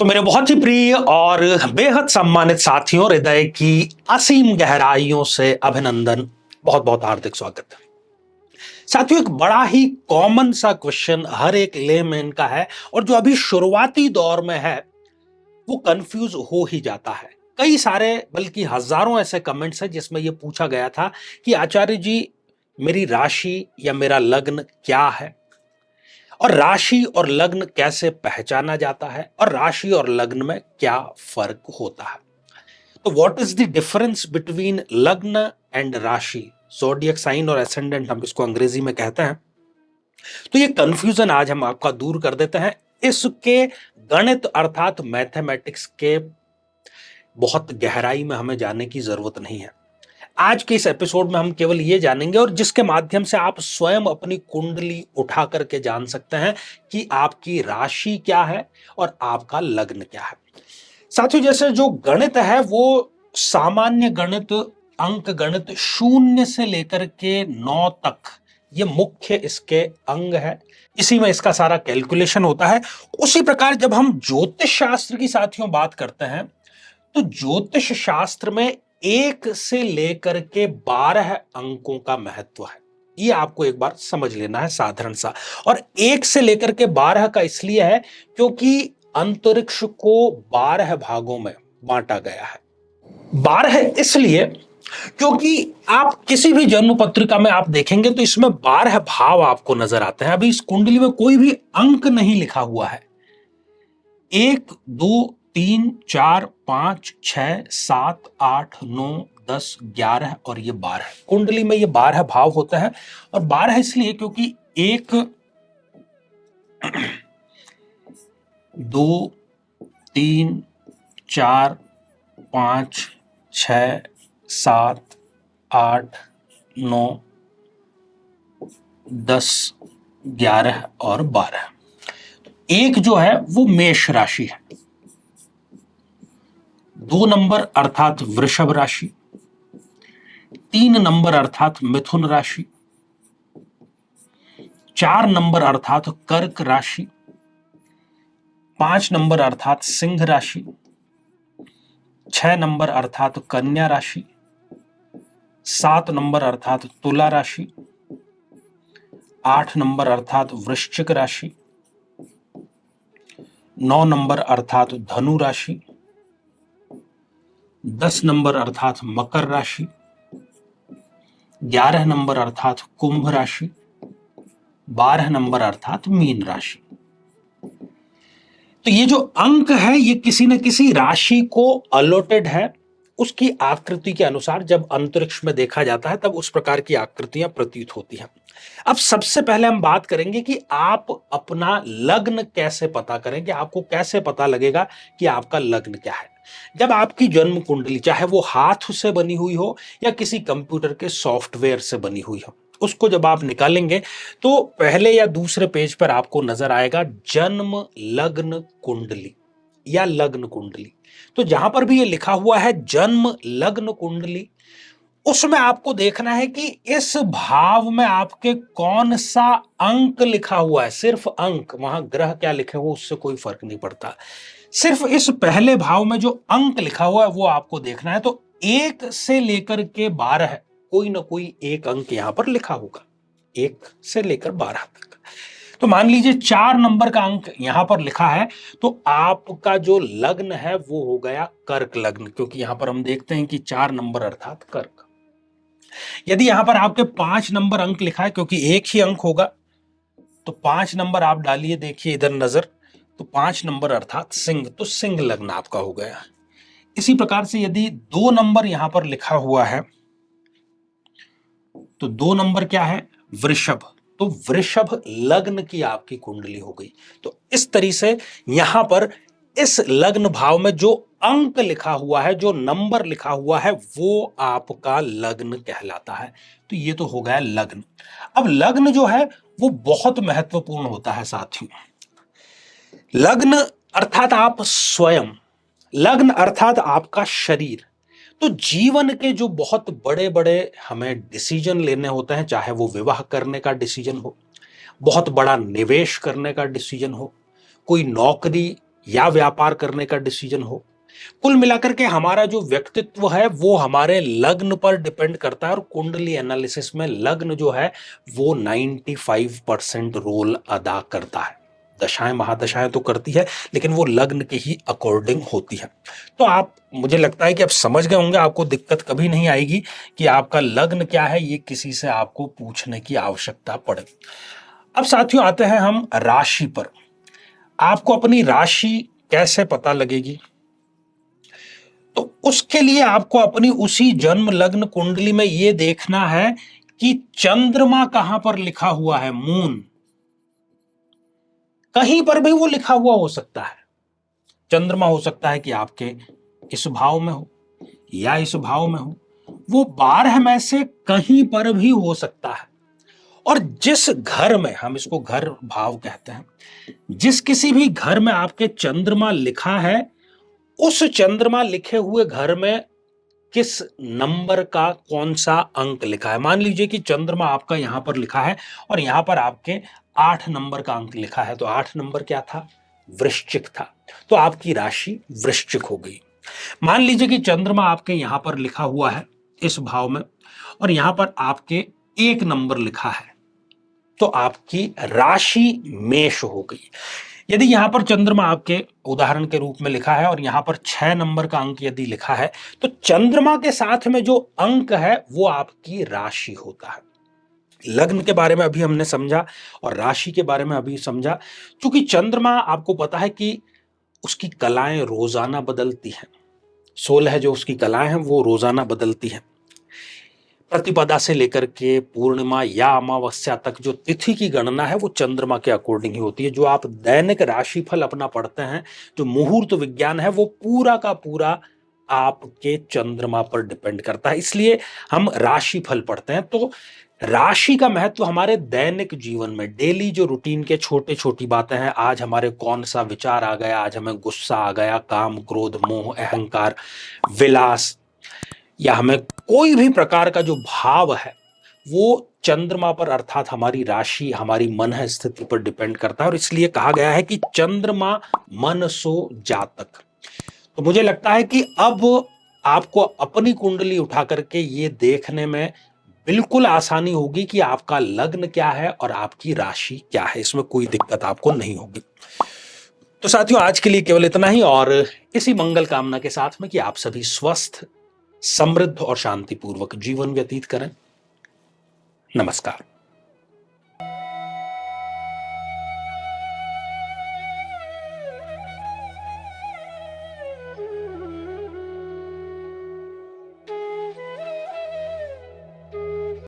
तो मेरे बहुत ही प्रिय और बेहद सम्मानित साथियों, हृदय की असीम गहराइयों से अभिनंदन, बहुत बहुत हार्दिक स्वागत। साथियों, एक बड़ा ही कॉमन सा क्वेश्चन हर एक लेमैन का है और जो अभी शुरुआती दौर में है वो कंफ्यूज हो ही जाता है। कई सारे बल्कि हजारों ऐसे कमेंट्स हैं जिसमें यह पूछा गया था कि आचार्य जी, मेरी राशि या मेरा लग्न क्या है, और राशि और लग्न कैसे पहचाना जाता है, और राशि और लग्न में क्या फर्क होता है। तो what is the difference between लग्न एंड राशि, ज़ोडिएक साइन और एसेंडेंट हम इसको अंग्रेजी में कहते हैं। तो ये कंफ्यूजन आज हम आपका दूर कर देते हैं। इसके गणित अर्थात मैथमेटिक्स के बहुत गहराई में हमें जाने की जरूरत नहीं है। आज के इस एपिसोड में हम केवल ये जानेंगे और जिसके माध्यम से आप स्वयं अपनी कुंडली उठा करके जान सकते हैं कि आपकी राशि क्या है और आपका लग्न क्या है। साथियों, जैसे जो गणित है वो सामान्य गणित, अंक गणित 0 से लेकर के 9 तक ये मुख्य इसके अंग है। इसी में इसका सारा कैलकुलेशन होता है। उसी प्रकार जब हम ज्योतिष शास्त्र की साथियों बात करते हैं तो ज्योतिष शास्त्र में 1 से लेकर के 12 अंकों का महत्व है। ये आपको एक बार समझ लेना है साधारण सा। और 1 से लेकर के 12 का इसलिए है क्योंकि अंतरिक्ष को 12 भागों में बांटा गया है। 12 इसलिए क्योंकि आप किसी भी जन्म पत्रिका में आप देखेंगे तो इसमें 12 भाव आपको नजर आते हैं। अभी इस कुंडली में कोई भी अंक नहीं लिखा हुआ है। 1, 2, 3, 4, 5, 6, 7, 8, 9, 10, 11 और ये 12 कुंडली में ये 12 भाव होते हैं। और 12 इसलिए क्योंकि 1, 2, 3, 4, 5, 6, 7, 8, 9, 10, 11 और 12। एक जो है वो मेष राशि है, 2 नंबर अर्थात वृषभ राशि, 3 नंबर अर्थात मिथुन राशि, 4 नंबर अर्थात कर्क राशि, 5 नंबर अर्थात सिंह राशि, 6 नंबर अर्थात कन्या राशि, 7 नंबर अर्थात तुला राशि, 8 नंबर अर्थात वृश्चिक राशि, 9 नंबर अर्थात धनु राशि, 10 नंबर अर्थात मकर राशि, 11 नंबर अर्थात कुंभ राशि, 12 नंबर अर्थात मीन राशि। तो ये जो अंक है ये किसी न किसी राशि को अलॉटेड है। उसकी आकृति के अनुसार जब अंतरिक्ष में देखा जाता है तब उस प्रकार की आकृतियां प्रतीत होती हैं। अब सबसे पहले हम बात करेंगे कि आप अपना लग्न कैसे पता करेंगे, आपको कैसे पता लगेगा कि आपका लग्न क्या है। जब आपकी जन्म कुंडली चाहे वो हाथ से बनी हुई हो या किसी कंप्यूटर के सॉफ्टवेयर से बनी हुई हो, उसको जब आप निकालेंगे तो पहले या दूसरे पेज पर आपको नजर आएगा जन्म लग्न कुंडली या लग्न कुंडली। तो जहां पर भी ये लिखा हुआ है जन्म लग्न कुंडली, उसमें आपको देखना है कि इस भाव में आपके कौन सा अंक लिखा हुआ है। सिर्फ अंक, वहां ग्रह क्या लिखे हो उससे कोई फर्क नहीं पड़ता। सिर्फ इस पहले भाव में जो अंक लिखा हुआ है वो आपको देखना है। तो 1 से लेकर के 12 कोई ना कोई एक अंक यहां पर लिखा होगा, 1 से लेकर 12 तक। तो मान लीजिए 4 नंबर का अंक यहां पर लिखा है तो आपका जो लग्न है वो हो गया कर्क लग्न, क्योंकि यहां पर हम देखते हैं कि 4 नंबर अर्थात कर्क। यदि यहां पर आपके 5 नंबर अंक लिखा है, क्योंकि एक ही अंक होगा, तो 5 नंबर आप डालिए, देखिए इधर नजर, तो 5 नंबर अर्थात सिंह, तो सिंह लग्न आपका हो गया। इसी प्रकार से यदि 2 नंबर यहां पर लिखा हुआ है तो 2 नंबर क्या है, वृषभ, तो वृषभ लग्न की आपकी कुंडली हो गई। तो इस तरीके से यहां पर इस लग्न भाव में जो अंक लिखा हुआ है, जो नंबर लिखा हुआ है, वो आपका लग्न कहलाता है। तो ये तो हो गया लग्न। अब लग्न जो है वो बहुत महत्वपूर्ण होता है साथियों। लग्न अर्थात आप स्वयं, लग्न अर्थात आपका शरीर। तो जीवन के जो बहुत बड़े बड़े हमें डिसीजन लेने होते हैं, चाहे वो विवाह करने का डिसीजन हो, बहुत बड़ा निवेश करने का डिसीजन हो, कोई नौकरी या व्यापार करने का डिसीजन हो। कुल मिलाकर के हमारा जो व्यक्तित्व है वो हमारे लग्न पर डिपेंड करता है, और कुंडली एनालिसिस में लग्न जो है वो 95% रोल अदा करता है। दशाएं महादशाएं तो करती है, लेकिन वो लग्न के ही अकॉर्डिंग होती है। तो आप, मुझे लगता है कि आप समझ गए होंगे, आपको दिक्कत कभी नहीं आएगी कि आपका लग्न क्या है, ये किसी से आपको पूछने की आवश्यकता पड़े। अब साथियों आते हैं हम राशि पर। आपको अपनी राशि कैसे पता लगेगी? तो उसके लिए आपको अपनी उसी जन्म लग्न कुंडली में यह देखना है कि चंद्रमा कहां पर लिखा हुआ है। मून कहीं पर भी वो लिखा हुआ हो सकता है। चंद्रमा हो सकता है कि आपके इस भाव में हो या इस भाव में हो, वो 12 में से कहीं पर भी हो सकता है। और जिस घर में, हम इसको घर भाव कहते हैं, जिस किसी भी घर में आपके चंद्रमा लिखा है, उस चंद्रमा लिखे हुए घर में किस नंबर का कौन सा अंक लिखा है। मान लीजिए कि चंद्रमा आपका यहां पर लिखा है और यहां पर आपके 8 नंबर का अंक लिखा है, तो 8 नंबर क्या था? वृश्चिक था। तो आपकी राशि वृश्चिक हो गई। मान लीजिए कि चंद्रमा आपके यहां पर लिखा हुआ है इस भाव में, और यहां पर आपके 1 नंबर लिखा है, तो आपकी राशि मेष हो गई। यदि यहां पर चंद्रमा आपके उदाहरण के रूप में लिखा है और यहां पर 6 नंबर का अंक यदि लिखा है, तो चंद्रमा के साथ में जो अंक है वो आपकी राशि होता है। लग्न के बारे में अभी हमने समझा और राशि के बारे में अभी समझा। क्योंकि चंद्रमा, आपको पता है कि उसकी कलाएं रोजाना बदलती हैं। 16 जो उसकी कलाएं हैं वो रोजाना बदलती हैं। प्रतिपदा से लेकर के पूर्णिमा या अमावस्या तक जो तिथि की गणना है वो चंद्रमा के अकॉर्डिंग ही होती है। जो आप दैनिक राशिफल अपना पढ़ते हैं, जो मुहूर्त विज्ञान है, वो पूरा का पूरा आपके चंद्रमा पर डिपेंड करता है। इसलिए हम राशिफल पढ़ते हैं। तो राशि का महत्व हमारे दैनिक जीवन में, डेली जो रूटीन के छोटे छोटी बातें हैं, आज हमारे कौन सा विचार आ गया, आज हमें गुस्सा आ गया, काम क्रोध मोह अहंकार विलास, या हमें कोई भी प्रकार का जो भाव है वो चंद्रमा पर, अर्थात हमारी राशि, हमारी मन स्थिति पर डिपेंड करता है। और इसलिए कहा गया है कि चंद्रमा मन सो जातक। तो मुझे लगता है कि अब आपको अपनी कुंडली उठा करके ये देखने में बिल्कुल आसानी होगी कि आपका लग्न क्या है और आपकी राशि क्या है। इसमें कोई दिक्कत आपको नहीं होगी। तो साथियों, आज के लिए केवल इतना ही, और इसी मंगल कामना के साथ में कि आप सभी स्वस्थ, समृद्ध और शांतिपूर्वक जीवन व्यतीत करें। नमस्कार।